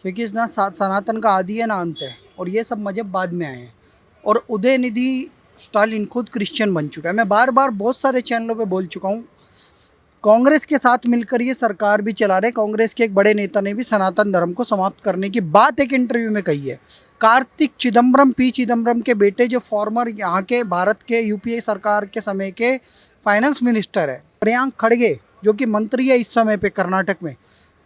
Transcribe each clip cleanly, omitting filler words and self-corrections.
क्योंकि इस ना सनातन का आदि है ना अंत है, और ये सब मजहब बाद में आए हैं। और उदयनिधि स्टालिन खुद क्रिश्चियन बन चुका है। मैं बार बार बहुत सारे चैनलों पे बोल चुका हूँ, कांग्रेस के साथ मिलकर ये सरकार भी चला रहे। कांग्रेस के एक बड़े नेता ने भी सनातन धर्म को समाप्त करने की बात एक इंटरव्यू में कही है। कार्तिक चिदम्बरम, पी चिदम्बरम के बेटे, जो फॉर्मर यहाँ के भारत के यूपीए सरकार के समय के फाइनेंस मिनिस्टर है, प्रियांक खड़गे, जो कि मंत्री है इस समय पे कर्नाटक में।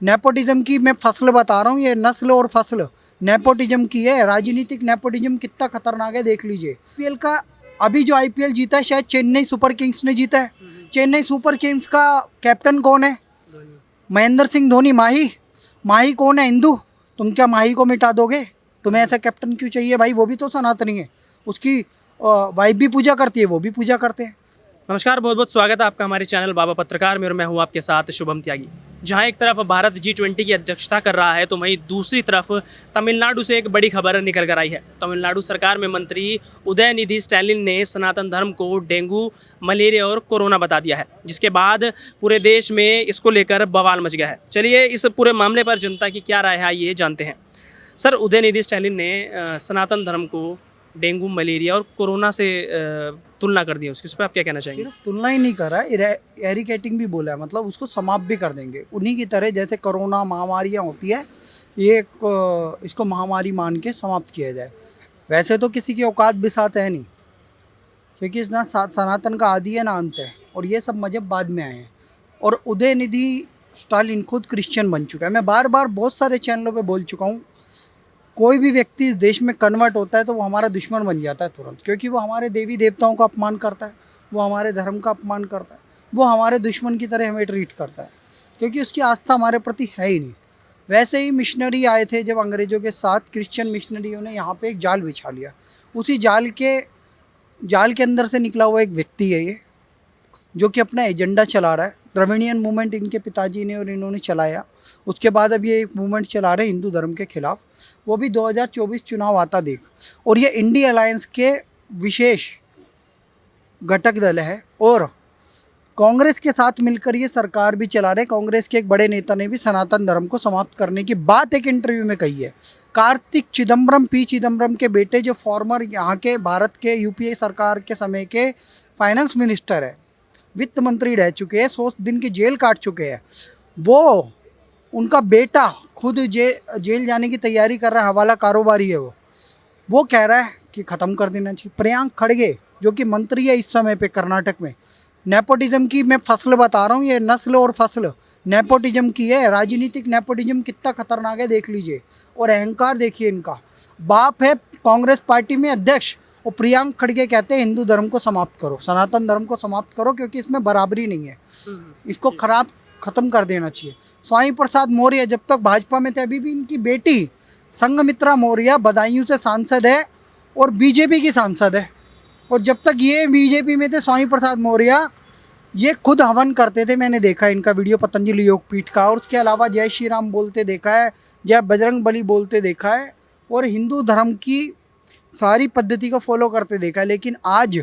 नेपोटिज्म की मैं फसल बता रहा हूँ, ये नस्ल और फसल नेपोटिज्म की है। राजनीतिक नेपोटिज्म कितना खतरनाक है देख लीजिए। आईपीएल का अभी जो आईपीएल जीता है शायद चेन्नई सुपर किंग्स ने जीता है। चेन्नई सुपर किंग्स का कैप्टन कौन है? महेंद्र सिंह धोनी। माही माही कौन है? हिंदू। तुम क्या माही को मिटा दोगे? तुम्हें ऐसा कैप्टन क्यों चाहिए भाई? वो भी तो सनातनी है, उसकी वाइफ भी पूजा करती है, वो भी पूजा करते हैं। नमस्कार, बहुत बहुत स्वागत है आपका हमारे चैनल बाबा पत्रकार में, और मैं हूं आपके साथ शुभम त्यागी। जहां एक तरफ भारत G20 की अध्यक्षता कर रहा है, तो वहीं दूसरी तरफ तमिलनाडु से एक बड़ी खबर निकल कर आई है। तमिलनाडु सरकार में मंत्री उदयनिधि स्टालिन ने सनातन धर्म को डेंगू, मलेरिया और कोरोना बता दिया है, जिसके बाद पूरे देश में इसको लेकर बवाल मच गया है। चलिए इस पूरे मामले पर जनता की क्या राय है ये जानते हैं। सर, उदयनिधि स्टालिन ने सनातन धर्म को डेंगू, मलेरिया और कोरोना से तुलना कर दी है, उसके उस पर आप क्या कहना चाहेंगे? सिर्फ तुलना ही नहीं कर रहा है, एरिकेटिंग भी बोला है, मतलब उसको समाप्त भी कर देंगे। उन्हीं की तरह जैसे कोरोना महामारियाँ होती है, ये इसको महामारी मान के समाप्त किया जाए। वैसे तो किसी की औकात बिसात है नहीं, क्योंकि इस ना सनातन का आदि है ना अंत है, और ये सब मजहब बाद में आए हैं। और उदयनिधि स्टालिन खुद क्रिश्चियन बन चुका है। मैं बार बार बहुत सारे चैनलों पे बोल चुका हूँ, कोई भी व्यक्ति इस देश में कन्वर्ट होता है तो वो हमारा दुश्मन बन जाता है तुरंत, क्योंकि वो हमारे देवी देवताओं का अपमान करता है, वो हमारे धर्म का अपमान करता है, वो हमारे दुश्मन की तरह हमें ट्रीट करता है, क्योंकि उसकी आस्था हमारे प्रति है ही नहीं। वैसे ही मिशनरी आए थे जब अंग्रेज़ों के साथ, क्रिश्चियन मिशनरियों ने यहाँ पे एक जाल बिछा लिया। उसी जाल के अंदर से निकला हुआ एक व्यक्ति है ये, जो कि अपना एजेंडा चला रहा है। द्रविडियन मूवमेंट इनके पिताजी ने और इन्होंने चलाया। उसके बाद अब ये एक मूवमेंट चला रहे हैं हिंदू धर्म के खिलाफ, वो भी 2024 चुनाव आता देख। और ये इंडिया अलायंस के विशेष घटक दल है, और कांग्रेस के साथ मिलकर ये सरकार भी चला रहे। कांग्रेस के एक बड़े नेता ने भी सनातन धर्म को समाप्त करने की बात एक इंटरव्यू में कही है। कार्तिक चिदम्बरम, पी चिदम्बरम के बेटे, जो फॉर्मर यहाँ के भारत के यूपीए सरकार के समय के फाइनेंस मिनिस्टर है, वित्त मंत्री रह चुके हैं, 100 दिन की जेल काट चुके हैं, वो उनका बेटा खुद जेल जाने की तैयारी कर रहा है, हवाला कारोबारी है वो कह रहा है कि ख़त्म कर देना चाहिए। प्रियांक खड़गे, जो कि मंत्री है इस समय पे कर्नाटक में, नेपोटिज्म की मैं फसल बता रहा हूँ, ये नस्ल और फसल नेपोटिज्म की है। राजनीतिक नेपोटिज्म कितना खतरनाक है देख लीजिए। और अहंकार देखिए इनका। बाप है कांग्रेस पार्टी में अध्यक्ष, और प्रियांक खड़गे कहते हैं हिंदू धर्म को समाप्त करो, सनातन धर्म को समाप्त करो, क्योंकि इसमें बराबरी नहीं है, इसको ख़त्म कर देना चाहिए। स्वामी प्रसाद मौर्य जब तक भाजपा में थे, अभी भी इनकी बेटी संघमित्रा मौर्य बदायूं से सांसद है और बीजेपी की सांसद है। और जब तक ये बीजेपी में थे स्वामी प्रसाद मौर्य, ये खुद हवन करते थे। मैंने देखा है इनका वीडियो पतंजलि योगपीठ का, और उसके अलावा जय श्री राम बोलते देखा है, जय बजरंग बली बोलते देखा है, और हिंदू धर्म की सारी पद्धति को फॉलो करते देखा है। लेकिन आज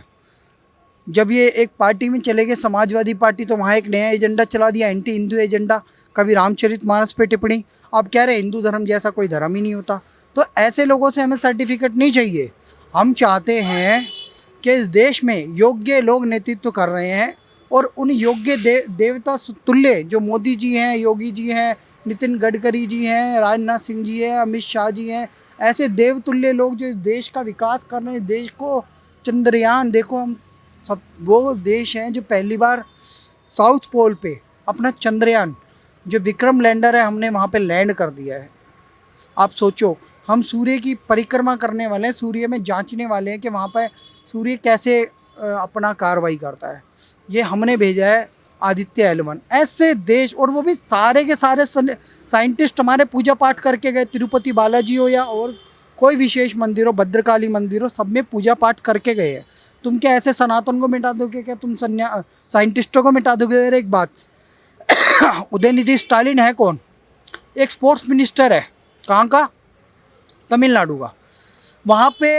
जब ये एक पार्टी में चले गए, समाजवादी पार्टी, तो वहाँ एक नया एजेंडा चला दिया, एंटी हिंदू एजेंडा। कभी रामचरितमानस पे टिप्पणी, अब कह रहे हिंदू धर्म जैसा कोई धर्म ही नहीं होता। तो ऐसे लोगों से हमें सर्टिफिकेट नहीं चाहिए। हम चाहते हैं कि इस देश में योग्य लोग नेतृत्व कर रहे हैं, और उन योग्य देवता तुल्य जो मोदी जी हैं, योगी जी हैं, नितिन गडकरी जी हैं, राजनाथ सिंह जी हैं, अमित शाह जी हैं, ऐसे देवतुल्य लोग जो इस देश का विकास कर रहे हैं। देश को चंद्रयान, देखो हम सब वो देश हैं जो पहली बार साउथ पोल पे अपना चंद्रयान, जो विक्रम लैंडर है, हमने वहाँ पे लैंड कर दिया है। आप सोचो, हम सूर्य की परिक्रमा करने वाले हैं, सूर्य में जांचने वाले हैं कि वहाँ पर सूर्य कैसे अपना कार्रवाई करता है। ये हमने भेजा है आदित्य L1। ऐसे देश, और वो भी सारे के सारे साइंटिस्ट हमारे पूजा पाठ करके गए। तिरुपति बालाजी हो या और कोई विशेष मंदिर हो, भद्रकाली मंदिर हो, सब में पूजा पाठ करके गए हैं। तुम क्या ऐसे सनातन को मिटा दोगे? क्या तुम साइंटिस्टों को मिटा दोगे? और एक बात, उदयनिधि स्टालिन है कौन? एक स्पोर्ट्स मिनिस्टर है। कहाँ का? तमिलनाडु का। वहाँ पे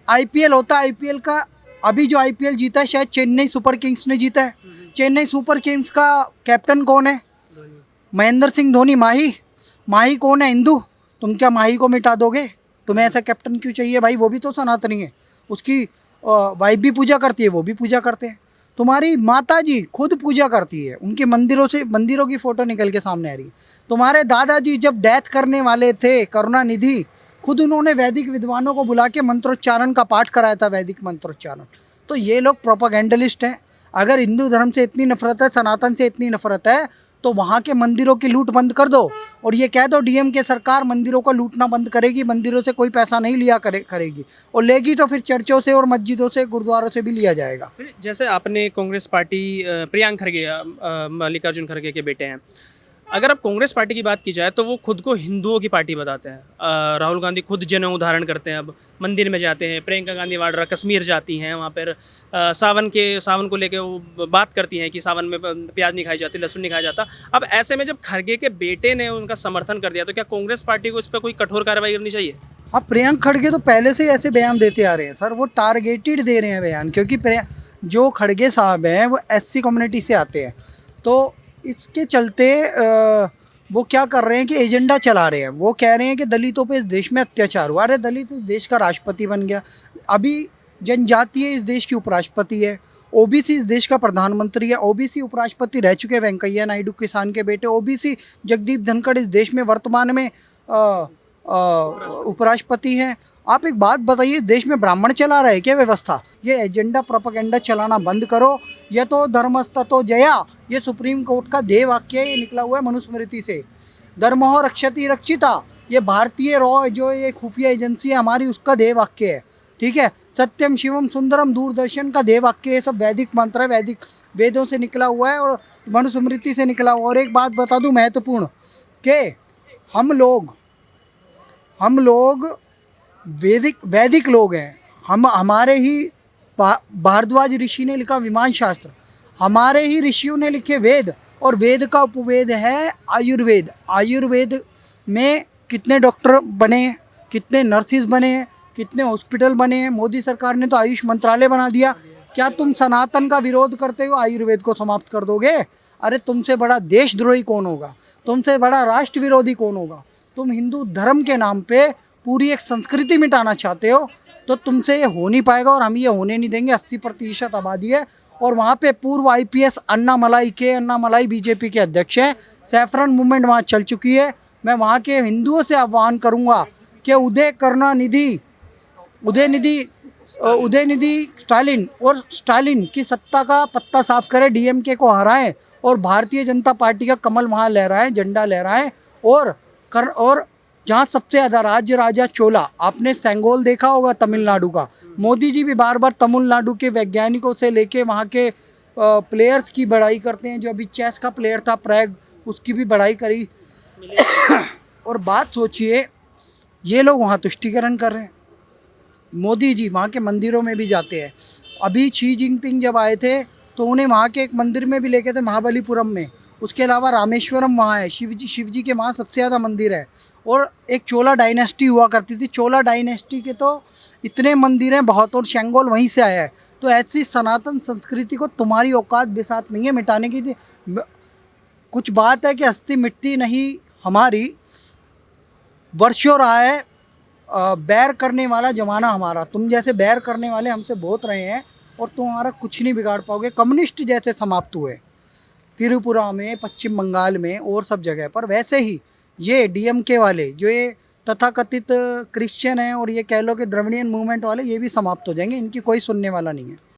आईपीएल होता है। आईपीएल का अभी जो आईपीएल जीता है शायद चेन्नई सुपर किंग्स ने जीता है। चेन्नई सुपर किंग्स का कैप्टन कौन है? महेंद्र सिंह धोनी। माही कौन है? हिंदू। तुम क्या माही को मिटा दोगे? तुम्हें ऐसा कैप्टन क्यों चाहिए भाई? वो भी तो सनातनी है, उसकी वाइफ भी पूजा करती है, वो भी पूजा करते हैं। तुम्हारी माता जी खुद पूजा करती है, उनके मंदिरों की फ़ोटो निकल के सामने आ रही है। तुम्हारे दादाजी जब डेथ करने वाले थे, करुणानिधि, खुद उन्होंने वैदिक विद्वानों को बुला के मंत्रोच्चारण का पाठ कराया था, वैदिक मंत्रोच्चारण। तो ये लोग प्रोपागेंडलिस्ट हैं। अगर हिंदू धर्म से इतनी नफरत है, सनातन से इतनी नफरत है, तो वहाँ के मंदिरों की लूट बंद कर दो और ये कह दो डीएम के सरकार मंदिरों को लूटना बंद करेगी, मंदिरों से कोई पैसा नहीं लिया करेगी, और लेगी तो फिर चर्चों से और मस्जिदों से, गुरुद्वारों से भी लिया जाएगा। फिर जैसे आपने कांग्रेस पार्टी प्रियंक खरगे मल्लिकार्जुन खरगे के बेटे हैं, अगर अब कांग्रेस पार्टी की बात की जाए तो वो खुद को हिंदुओं की पार्टी बताते हैं। राहुल गांधी खुद जन उदाहरण करते हैं, अब मंदिर में जाते हैं, प्रियंका गांधी वाड्रा कश्मीर जाती हैं, वहाँ पर सावन को लेके वो बात करती हैं कि सावन में प्याज नहीं खाई जाती, लहसुन नहीं खाया जाता। अब ऐसे में जब खरगे के बेटे ने उनका समर्थन कर दिया तो क्या कांग्रेस पार्टी को इस पर कोई कठोर कार्रवाई करनी चाहिए? हाँ, प्रियंक खड़गे तो पहले से ही ऐसे बयान देते आ रहे हैं सर, वो टारगेटेड दे रहे हैं बयान, क्योंकि जो खड़गे साहब हैं वो एससी कम्युनिटी से आते हैं। तो इसके चलते वो क्या कर रहे हैं कि एजेंडा चला रहे हैं। वो कह रहे हैं कि दलितों पे इस देश में अत्याचार हुआ। अरे दलित इस देश का राष्ट्रपति बन गया, अभी जनजातीय इस देश की उपराष्ट्रपति है, ओबीसी इस देश का प्रधानमंत्री है, ओबीसी उपराष्ट्रपति रह चुके वेंकैया नायडू, किसान के बेटे, ओबीसी जगदीप धनखड़ इस देश में वर्तमान में उपराष्ट्रपति हैं। आप एक बात बताइए, देश में ब्राह्मण चला रहा है क्या व्यवस्था? ये एजेंडा प्रोपेगेंडा चलाना बंद करो। ये तो धर्मस्ततो जया, ये सुप्रीम कोर्ट का ध्येय वाक्य है, ये निकला हुआ है मनुस्मृति से। धर्मो रक्षति रक्षिता, ये भारतीय रॉ जो ये खुफिया एजेंसी है हमारी, उसका ध्येय वाक्य है। ठीक है, सत्यम शिवम सुंदरम दूरदर्शन का ध्येय वाक्य है। सब वैदिक मंत्र है, वैदिक वेदों से निकला हुआ है और मनुस्मृति से निकला हुआ। और एक बात बता दूं महत्वपूर्ण, कि हम लोग वैदिक लोग हैं। हमारे ही भारद्वाज ऋषि ने लिखा विमान शास्त्र, हमारे ही ऋषियों ने लिखे वेद, और वेद का उपवेद है आयुर्वेद। आयुर्वेद में कितने डॉक्टर बने हैं, कितने नर्सिस बने हैं, कितने हॉस्पिटल बने हैं। मोदी सरकार ने तो आयुष मंत्रालय बना दिया। क्या तुम सनातन का विरोध करते हो आयुर्वेद को समाप्त कर दोगे? अरे तुमसे बड़ा देशद्रोही कौन होगा, तुमसे बड़ा राष्ट्र विरोधी कौन होगा? तुम हिंदू धर्म के नाम पे पूरी एक संस्कृति मिटाना चाहते हो, तो तुमसे ये हो नहीं पाएगा और हम ये होने नहीं देंगे। 80% आबादी है, और वहाँ पे पूर्व आईपीएस अन्नामलाई बीजेपी के अध्यक्ष हैं। सैफरन मूवमेंट वहाँ चल चुकी है। मैं वहाँ के हिंदुओं से आह्वान करूँगा कि उदयनिधि स्टालिन की सत्ता का पत्ता साफ करें, डीएमके को हराएं और भारतीय जनता पार्टी का कमल वहाँ लहराएं, झंडा लहराएं। और जहाँ सबसे ज़्यादा राज्य राजा चोला, आपने सेंगोल देखा होगा तमिलनाडु का। मोदी जी भी बार बार तमिलनाडु के वैज्ञानिकों से लेके वहाँ के प्लेयर्स की बड़ाई करते हैं। जो अभी चेस का प्लेयर था प्रैग, उसकी भी बड़ाई करी। और बात सोचिए, ये लोग वहाँ तुष्टीकरण कर रहे हैं। मोदी जी वहाँ के मंदिरों में भी जाते हैं। अभी शी जिनपिंग जब आए थे तो उन्हें वहाँ के एक मंदिर में भी लेके थे, महाबलीपुरम में। उसके अलावा रामेश्वरम वहाँ है, शिव जी के वहाँ सबसे ज़्यादा मंदिर है। और एक चोला डायनेस्टी हुआ करती थी, चोला डायनेस्टी के तो इतने मंदिर हैं बहुत, और शेंगोल वहीं से आया है। तो ऐसी सनातन संस्कृति को तुम्हारी औकात बिसात नहीं है मिटाने की। कुछ बात है कि हस्ती मिटती नहीं हमारी, वर्षों रहा है बैर करने वाला ज़माना हमारा। तुम जैसे बैर करने वाले हमसे बहुत रहे हैं, और तुम्हारा कुछ नहीं बिगाड़ पाओगे। कम्युनिस्ट जैसे समाप्त हुए त्रिपुरा में, पश्चिम बंगाल में और सब जगह पर, वैसे ही ये डीएमके वाले जो ये तथाकथित क्रिश्चियन हैं और ये कह लो कि द्रविडियन मूवमेंट वाले, ये भी समाप्त हो जाएंगे। इनकी कोई सुनने वाला नहीं है।